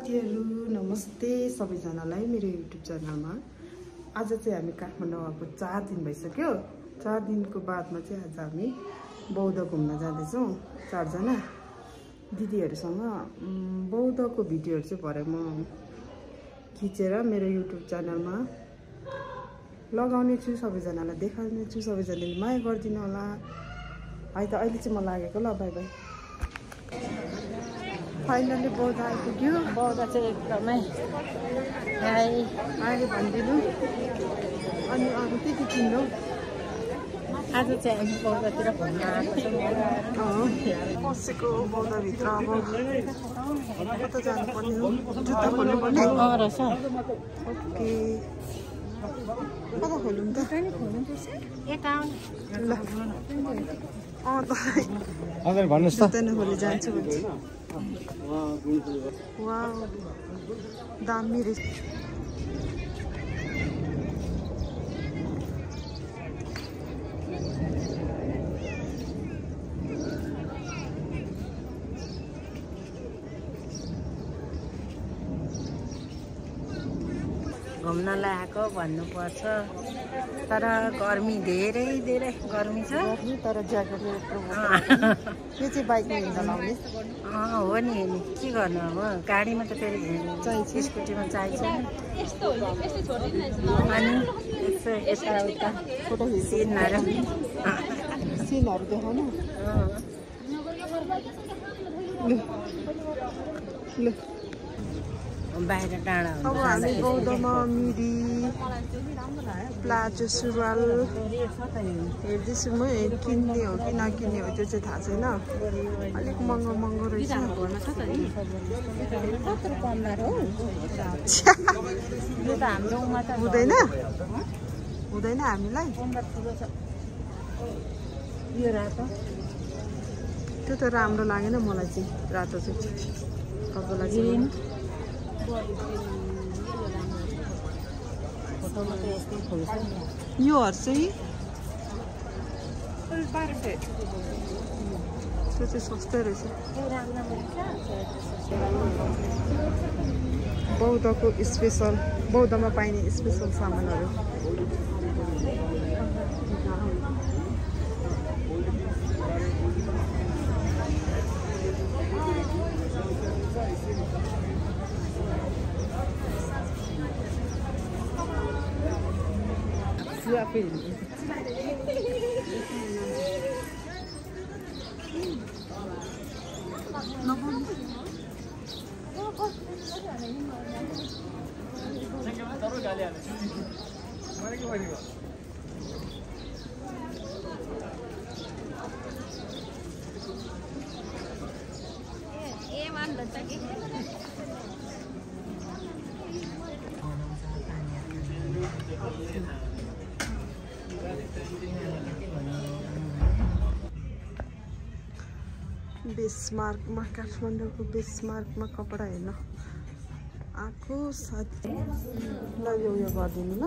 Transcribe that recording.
साथीहरु नमस्ते सबैजनालाई मेरो युट्युब च्यानलमा। आज चाहिँ हामी काठमाडौँ आएको 4 दिन भइसक्यो। 4 दिनको बादमा चाहिँ आज हामी बौद्ध घुम्न जाँदैछौँ। 4 जना दिदीहरुसँग बौद्धको भिडियोहरु चाहिँ भरे म खिचेर मेरो युट्युब च्यानलमा लगाउने छु, सबैजनालाई देखाउने छु। सबैजनाले माया गरिदिनु होला है त। अहिले चाहिँ म लागेको ल, बाइ बाइ। फाइनली बौद्ध आइपुग्यो। बौद्ध चाहिँ एकदमै हाई अहिले भनिदिनु। अनि अरू के किन्नु? आज चाहिँ हामी बौद्धतिर घुम्न आएको छौँ। बसेको बौद्धभित्र अब कता जानुपर्ने हो? जुत्ता खोल्नुपर्ने रहेछ। ओके, कता खोलौँ त? यता ल अगर भन्नुस् त। जुत्ता नखोली जान्छु भन्छ। वाउ, दामी रहेछ। घुम्नलाई आएको भन्नुपर्छ, तर गर्मी धेरै गर्मी छ। तर ज्याकेट यो चाहिँ बाइकमा हिँड्न लाउने हो नि के गर्नु अब, गाडीमा त फेरि चाहिन्छ, स्कुटीमा चाहिन्छ। अनि यसो यताउता फोटो सिनहरू देखाउनु। ल बाहिर डाँडा अब हामी बौद्धमा मिडी प्लाजो सुरुवाल हेर्दैछु। म किन्ने हो कि नकिन्ने हो त्यो चाहिँ थाहा छैन। अलिक महँगो रहेछ। हुँदैन हामीलाई त्यो त राम्रो लागेन मलाई चाहिँ। रातो चाहिँ तपाईँलाई चाहिँ योहरू चाहिँ त्यो चाहिँ सस्तै रहेछ। बौद्धको स्पेसल, बौद्धमा पाइने स्पेसल सामानहरू। बेसमार्कमा, काठमाडौँको बेसमार्कमा कपडा हेर्न आएको साथी। ल यो गरिदिनु ल।